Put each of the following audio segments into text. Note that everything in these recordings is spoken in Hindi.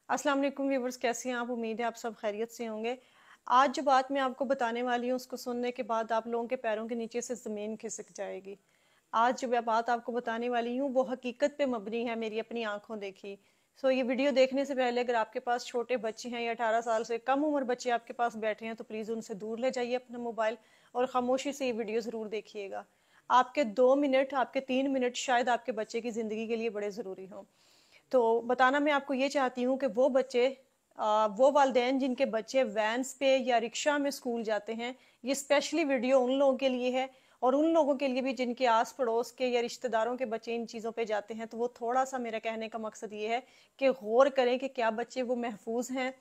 अस्सलाम वालेकुम व्यूवर्स, कैसे हैं आप? उम्मीद है आप सब खैरियत से होंगे। आज जो बात मैं आपको बताने वाली हूँ उसको सुनने के बाद आप लोगों के पैरों के नीचे से ज़मीन खिसक जाएगी। आज जो मैं बात आपको बताने वाली हूँ वो हकीकत पे मबनी है, मेरी अपनी आंखों देखी। ये वीडियो देखने से पहले अगर आपके पास छोटे बच्चे हैं या 18 साल से कम उम्र बच्चे आपके पास बैठे हैं तो प्लीज़ उनसे दूर ले जाइए अपना मोबाइल और खामोशी से ये वीडियो ज़रूर देखिएगा। आपके 2 मिनट, आपके 3 मिनट शायद आपके बच्चे की ज़िंदगी के लिए बड़े ज़रूरी हों। तो बताना मैं आपको ये चाहती हूँ कि वो बच्चे, वो वालिदैन जिनके बच्चे वैन्स पे या रिक्शा में स्कूल जाते हैं, ये स्पेशली वीडियो उन लोगों के लिए है और उन लोगों के लिए भी जिनके आस पड़ोस के या रिश्तेदारों के बच्चे इन चीज़ों पे जाते हैं। तो वो थोड़ा सा मेरा कहने का मकसद ये है कि गौर करें कि क्या बच्चे वो महफूज हैं।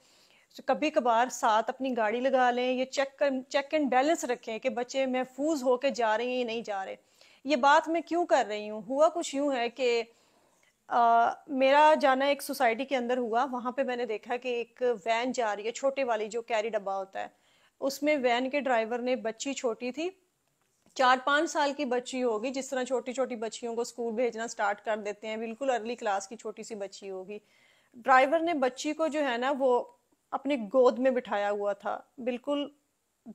तो कभी कभार साथ अपनी गाड़ी लगा लें, ये चेक एंड बैलेंस रखें कि बच्चे महफूज होके जा रहे हैं या नहीं जा रहे। ये बात मैं क्यों कर रही हूँ? हुआ कुछ यूं है कि मेरा जाना एक सोसाइटी के अंदर हुआ। वहां पे मैंने देखा कि एक वैन जा रही है, छोटे वाली जो कैरी डब्बा होता है। उसमें वैन के ड्राइवर ने, बच्ची छोटी थी, 4-5 साल की बच्ची होगी, जिस तरह छोटी छोटी बच्चियों को स्कूल भेजना स्टार्ट कर देते हैं, बिल्कुल अर्ली क्लास की छोटी सी बच्ची होगी। ड्राइवर ने बच्ची को जो है ना वो अपनी गोद में बिठाया हुआ था, बिल्कुल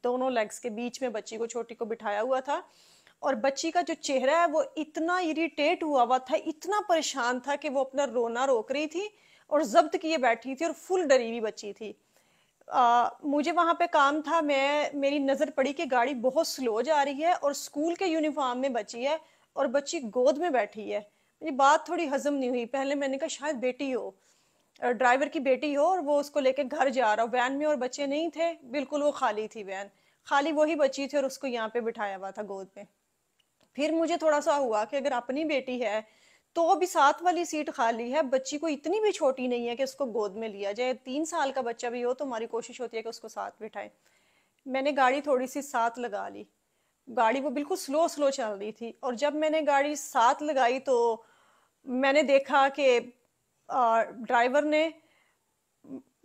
दोनों लेग्स के बीच में बच्ची को, छोटी को बिठाया हुआ था। और बच्ची का जो चेहरा है वो इतना इरिटेट हुआ हुआ था, इतना परेशान था कि वो अपना रोना रोक रही थी और जब्त किए बैठी थी और फुल डरी हुई बच्ची थी। मुझे वहां पे काम था, मेरी नजर पड़ी कि गाड़ी बहुत स्लो जा रही है और स्कूल के यूनिफॉर्म में बच्ची है और बच्ची गोद में बैठी है। मुझे बात थोड़ी हजम नहीं हुई। पहले मैंने कहा शायद बेटी हो, ड्राइवर की बेटी हो और वो उसको लेके घर जा रहा हो। वैन में और बच्चे नहीं थे, बिल्कुल वो खाली थी वैन, खाली वही बच्ची थी और उसको यहाँ पे बिठाया हुआ था गोद में। फिर मुझे थोड़ा सा हुआ कि अगर अपनी बेटी है तो भी साथ वाली सीट खाली है, बच्ची को इतनी भी छोटी नहीं है कि उसको गोद में लिया जाए। 3 साल का बच्चा भी हो तो हमारी कोशिश होती है कि उसको साथ बिठाएं। मैंने गाड़ी थोड़ी सी साथ लगा ली। गाड़ी वो बिल्कुल स्लो स्लो चल रही थी और जब मैंने गाड़ी साथ लगाई तो मैंने देखा कि ड्राइवर ने,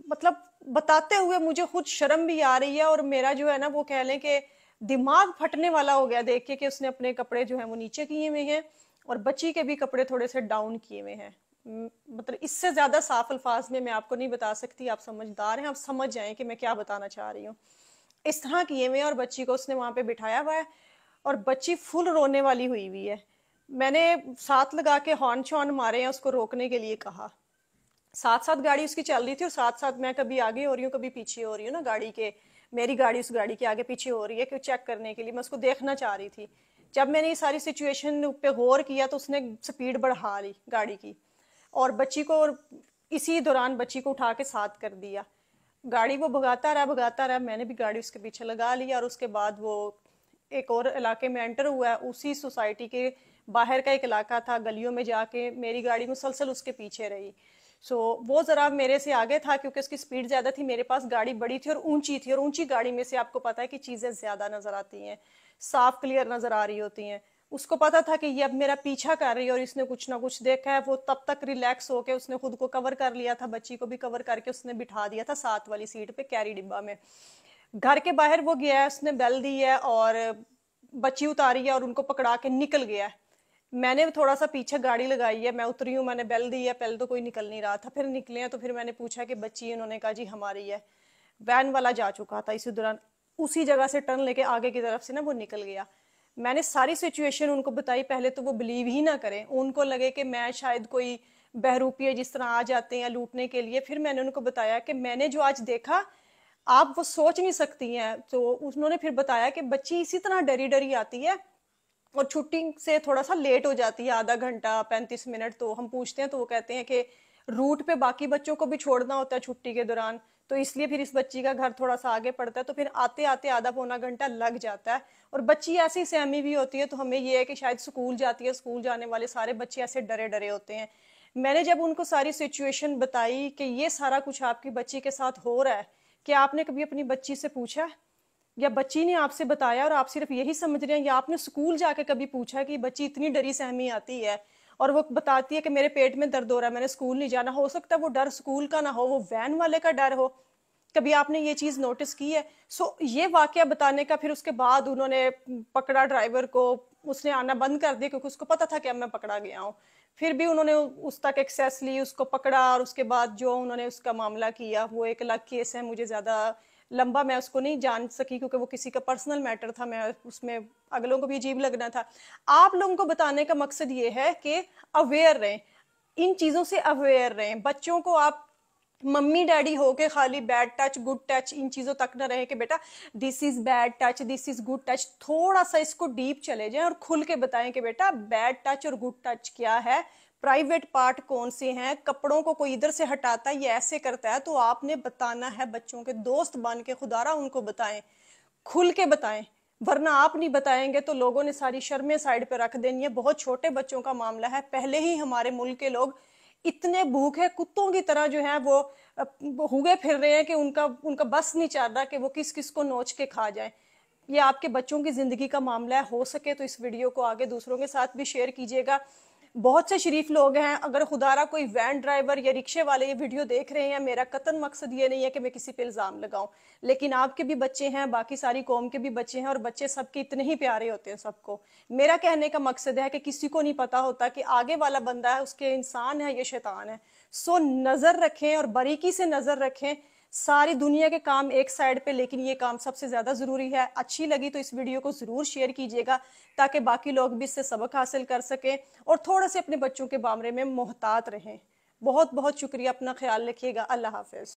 मतलब बताते हुए मुझे खुद शर्म भी आ रही है और मेरा जो है ना वो कह लें कि दिमाग फटने वाला हो गया देख के कि उसने अपने कपड़े जो है वो नीचे किए हुए हैं और बच्ची के भी कपड़े थोड़े से डाउन किए हुए हैं। मतलब इससे ज्यादा साफ अल्फाज में मैं आपको नहीं बता सकती। आप समझदार हैं, आप समझ जाएं कि मैं क्या बताना चाह रही हूँ। इस तरह किए हुए और बच्ची को उसने वहां पे बिठाया हुआ है और बच्ची फुल रोने वाली हुई हुई है। मैंने साथ लगा के हॉर्न शॉर्न मारे हैं, उसको रोकने के लिए कहा। साथ साथ गाड़ी उसकी चल रही थी और साथ साथ मैं कभी आगे हो रही हूँ कभी पीछे हो रही हूँ ना गाड़ी के। मेरी गाड़ी उस गाड़ी के आगे पीछे हो रही है कि चेक करने के लिए मैं उसको देखना चाह रही थी। जब मैंने ये सारी सिचुएशन पे गौर किया तो उसने स्पीड बढ़ा ली गाड़ी की और बच्ची को, इसी दौरान बच्ची को उठा के साथ कर दिया। गाड़ी वो भगाता रहा भगाता रहा, मैंने भी गाड़ी उसके पीछे लगा ली और उसके बाद वो एक और इलाके में एंटर हुआ है। उसी सोसाइटी के बाहर का एक इलाका था, गलियों में जाके मेरी गाड़ी मुसलसल उसके पीछे रही। वो जरा मेरे से आगे था क्योंकि उसकी स्पीड ज्यादा थी, मेरे पास गाड़ी बड़ी थी और ऊंची थी और ऊंची गाड़ी में से आपको पता है कि चीजें ज्यादा नजर आती हैं, साफ क्लियर नजर आ रही होती हैं। उसको पता था कि ये अब मेरा पीछा कर रही है और इसने कुछ ना कुछ देखा है। वो तब तक रिलैक्स होके उसने खुद को कवर कर लिया था, बच्ची को भी कवर करके उसने बिठा दिया था साथ वाली सीट पे कैरी डिब्बा में। घर के बाहर वो गया है, उसने बेल दी है और बच्ची उतारी है और उनको पकड़ा के निकल गया है। मैंने थोड़ा सा पीछे गाड़ी लगाई है, मैं उतरी हूँ, मैंने बेल दी है, पहले तो कोई निकल नहीं रहा था, फिर निकले हैं तो फिर मैंने पूछा कि बच्ची, उन्होंने कहा जी हमारी है। वैन वाला जा चुका था इसी दौरान, उसी जगह से टर्न लेके आगे की तरफ से ना वो निकल गया। मैंने सारी सिचुएशन उनको बताई, पहले तो वो बिलीव ही ना करें, उनको लगे कि मैं शायद कोई बहरूपी है जिस तरह आ जाते हैं लूटने के लिए। फिर मैंने उनको बताया कि मैंने जो आज देखा आप वो सोच नहीं सकती हैं। तो उन्होंने फिर बताया कि बच्ची इसी तरह डरी डरी आती है और छुट्टी से थोड़ा सा लेट हो जाती है, आधा घंटा 35 मिनट। तो हम पूछते हैं तो वो कहते हैं कि रूट पे बाकी बच्चों को भी छोड़ना होता है छुट्टी के दौरान, तो इसलिए फिर इस बच्ची का घर थोड़ा सा आगे पड़ता है, तो फिर आते आते आधा पौना घंटा लग जाता है। और बच्ची ऐसी सहमी भी होती है, तो हमें ये है कि शायद स्कूल जाती है, स्कूल जाने वाले सारे बच्चे ऐसे डरे डरे होते हैं। मैंने जब उनको सारी सिचुएशन बताई कि ये सारा कुछ आपकी बच्ची के साथ हो रहा है, क्या आपने कभी अपनी बच्ची से पूछा या बच्ची ने आपसे बताया और आप सिर्फ यही समझ रहे हैं, या आपने स्कूल जाके कभी पूछा कि बच्ची इतनी डरी सहमी आती है और वो बताती है कि मेरे पेट में दर्द हो रहा है, मैंने स्कूल नहीं जाना। हो सकता है वो डर स्कूल का ना हो, वो वैन वाले का डर हो। कभी आपने ये चीज नोटिस की है? ये वाकया बताने का फिर उसके बाद उन्होंने पकड़ा ड्राइवर को, उसने आना बंद कर दिया क्योंकि उसको पता था कि अब मैं पकड़ा गया हूँ। फिर भी उन्होंने उस तक एक्सेस ली, उसको पकड़ा, और उसके बाद जो उन्होंने उसका मामला किया वो एक अलग केस है। मुझे ज़्यादा लंबा मैं उसको नहीं जान सकी क्योंकि वो किसी का पर्सनल मैटर था, मैं उसमें अगलों को भी अजीब लगना था। आप लोगों को बताने का मकसद ये है कि अवेयर रहें, इन चीज़ों से अवेयर रहें। बच्चों को आप मम्मी डैडी हो के खाली bad touch good touch in चीजों तक न रहे कि बेटा this is bad touch this is good touch. थोड़ा सा इसको डीप चले जाएं और खुल के बताएं कि बेटा बैड टच और गुड टच क्या है, प्राइवेट पार्ट कौन से हैं, कपड़ों को कोई इधर से हटाता है ये ऐसे करता है, तो आपने बताना है। बच्चों के दोस्त बन के खुदारा उनको बताएं, खुल के बताएं, वरना आप नहीं बताएंगे तो लोगों ने सारी शर्में साइड पे रख देनी है। बहुत छोटे बच्चों का मामला है, पहले ही हमारे मुल्क के लोग इतने भूखे कुत्तों की तरह जो है वो हुए फिर रहे हैं कि उनका उनका बस नहीं चल रहा कि वो किस किस को नोच के खा जाए। ये आपके बच्चों की जिंदगी का मामला है। हो सके तो इस वीडियो को आगे दूसरों के साथ भी शेयर कीजिएगा। बहुत से शरीफ लोग हैं, अगर खुदारा कोई वैन ड्राइवर या रिक्शे वाले ये वीडियो देख रहे हैं, मेरा कतन मकसद ये नहीं है कि मैं किसी पे इल्जाम लगाऊं, लेकिन आपके भी बच्चे हैं, बाकी सारी कौम के भी बच्चे हैं, और बच्चे सबके इतने ही प्यारे होते हैं सबको। मेरा कहने का मकसद है कि किसी को नहीं पता होता कि आगे वाला बंदा है उसके इंसान है या शैतान है। सो नजर रखें और बारीकी से नजर रखें। सारी दुनिया के काम एक साइड पे, लेकिन ये काम सबसे ज्यादा जरूरी है। अच्छी लगी तो इस वीडियो को जरूर शेयर कीजिएगा ताकि बाकी लोग भी इससे सबक हासिल कर सकें और थोड़ा से अपने बच्चों के बारे में मोहतात रहें। बहुत बहुत शुक्रिया, अपना ख्याल रखिएगा। अल्लाह हाफिज।